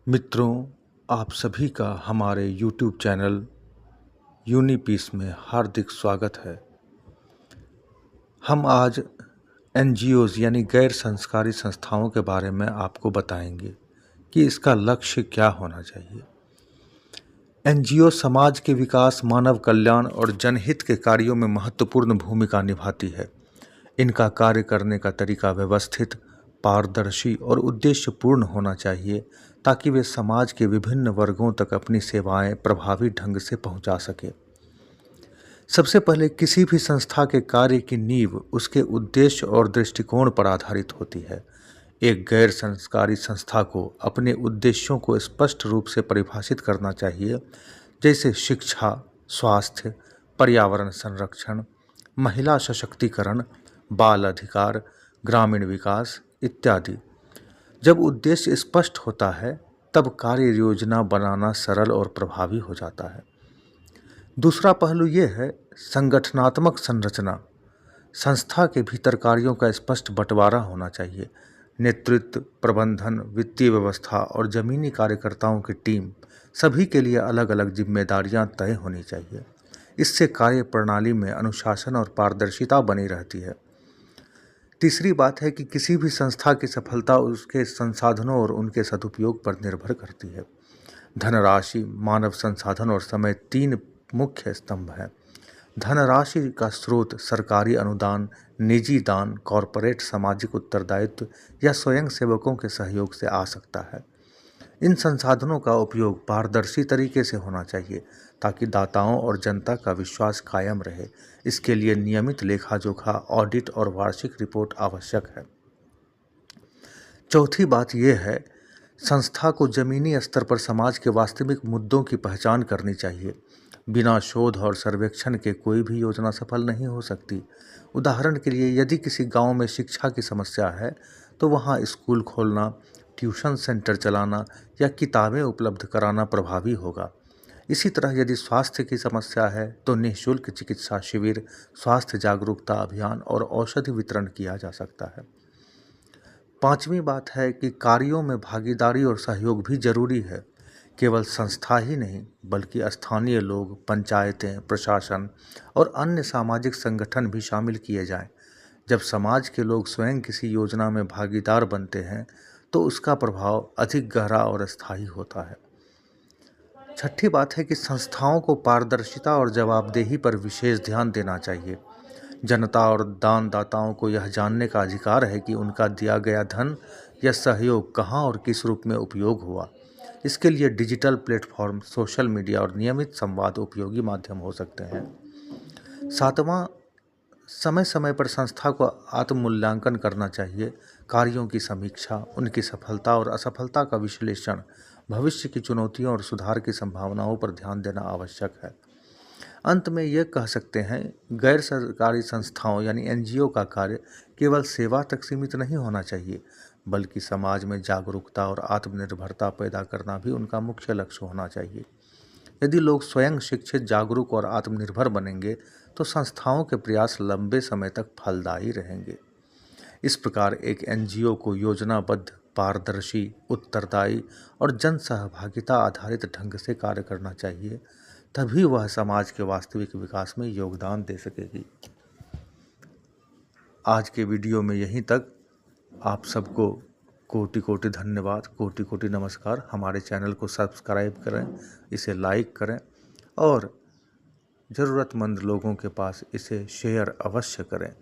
मित्रों, आप सभी का हमारे YouTube चैनल यूनिपीस में हार्दिक स्वागत है। हम आज NGOs यानी गैर संस्कारी संस्थाओं के बारे में आपको बताएंगे कि इसका लक्ष्य क्या होना चाहिए। NGO समाज के विकास, मानव कल्याण और जनहित के कार्यों में महत्वपूर्ण भूमिका निभाती है। इनका कार्य करने का तरीका व्यवस्थित, पारदर्शी और उद्देश्यपूर्ण होना चाहिए ताकि वे समाज के विभिन्न वर्गों तक अपनी सेवाएं प्रभावी ढंग से पहुंचा सके। सबसे पहले किसी भी संस्था के कार्य की नींव उसके उद्देश्य और दृष्टिकोण पर आधारित होती है। एक गैर संस्कारी संस्था को अपने उद्देश्यों को स्पष्ट रूप से परिभाषित करना चाहिए, जैसे शिक्षा, स्वास्थ्य, पर्यावरण संरक्षण, महिला सशक्तिकरण, बाल अधिकार, ग्रामीण विकास इत्यादि। जब उद्देश्य स्पष्ट होता है तब कार्य योजना बनाना सरल और प्रभावी हो जाता है। दूसरा पहलू ये है संगठनात्मक संरचना। संस्था के भीतर कार्यों का स्पष्ट बंटवारा होना चाहिए। नेतृत्व, प्रबंधन, वित्तीय व्यवस्था और जमीनी कार्यकर्ताओं की टीम सभी के लिए अलग अलग जिम्मेदारियां तय होनी चाहिए। इससे कार्य प्रणाली में अनुशासन और पारदर्शिता बनी रहती है। तीसरी बात है कि किसी भी संस्था की सफलता उसके संसाधनों और उनके सदुपयोग पर निर्भर करती है। धनराशि, मानव संसाधन और समय तीन मुख्य स्तंभ हैं। धनराशि का स्रोत सरकारी अनुदान, निजी दान, कॉरपोरेट सामाजिक उत्तरदायित्व या स्वयं सेवकों के सहयोग से आ सकता है। इन संसाधनों का उपयोग पारदर्शी तरीके से होना चाहिए ताकि दाताओं और जनता का विश्वास कायम रहे। इसके लिए नियमित लेखा जोखा, ऑडिट और वार्षिक रिपोर्ट आवश्यक है। चौथी बात यह है, संस्था को जमीनी स्तर पर समाज के वास्तविक मुद्दों की पहचान करनी चाहिए। बिना शोध और सर्वेक्षण के कोई भी योजना सफल नहीं हो सकती। उदाहरण के लिए, यदि किसी गांव में शिक्षा की समस्या है तो वहां स्कूल खोलना, ट्यूशन सेंटर चलाना या किताबें उपलब्ध कराना प्रभावी होगा। इसी तरह यदि स्वास्थ्य की समस्या है तो निःशुल्क चिकित्सा शिविर, स्वास्थ्य जागरूकता अभियान और औषधि वितरण किया जा सकता है। पांचवी बात है कि कार्यों में भागीदारी और सहयोग भी जरूरी है। केवल संस्था ही नहीं बल्कि स्थानीय लोग, पंचायतें, प्रशासन और अन्य सामाजिक संगठन भी शामिल किए जाएं। जब समाज के लोग स्वयं किसी योजना में भागीदार बनते हैं तो उसका प्रभाव अधिक गहरा और स्थायी होता है। छठी बात है कि संस्थाओं को पारदर्शिता और जवाबदेही पर विशेष ध्यान देना चाहिए। जनता और दानदाताओं को यह जानने का अधिकार है कि उनका दिया गया धन या सहयोग कहाँ और किस रूप में उपयोग हुआ। इसके लिए डिजिटल प्लेटफॉर्म, सोशल मीडिया और नियमित संवाद उपयोगी माध्यम हो सकते हैं। सातवां, समय समय पर संस्था को आत्ममूल्यांकन करना चाहिए। कार्यों की समीक्षा, उनकी सफलता और असफलता का विश्लेषण, भविष्य की चुनौतियों और सुधार की संभावनाओं पर ध्यान देना आवश्यक है। अंत में ये कह सकते हैं, गैर सरकारी संस्थाओं यानी NGO का कार्य केवल सेवा तक सीमित नहीं होना चाहिए, बल्कि समाज में जागरूकता और आत्मनिर्भरता पैदा करना भी उनका मुख्य लक्ष्य होना चाहिए। यदि लोग स्वयं शिक्षित, जागरूक और आत्मनिर्भर बनेंगे तो संस्थाओं के प्रयास लंबे समय तक फलदायी रहेंगे। इस प्रकार एक NGO को योजनाबद्ध, पारदर्शी, उत्तरदायी और जन सहभागिता आधारित ढंग से कार्य करना चाहिए। तभी वह समाज के वास्तविक विकास में योगदान दे सकेगी। आज के वीडियो में यहीं तक। आप सबको कोटि कोटि धन्यवाद, कोटि कोटि नमस्कार। हमारे चैनल को सब्सक्राइब करें, इसे लाइक करें और ज़रूरतमंद लोगों के पास इसे शेयर अवश्य करें।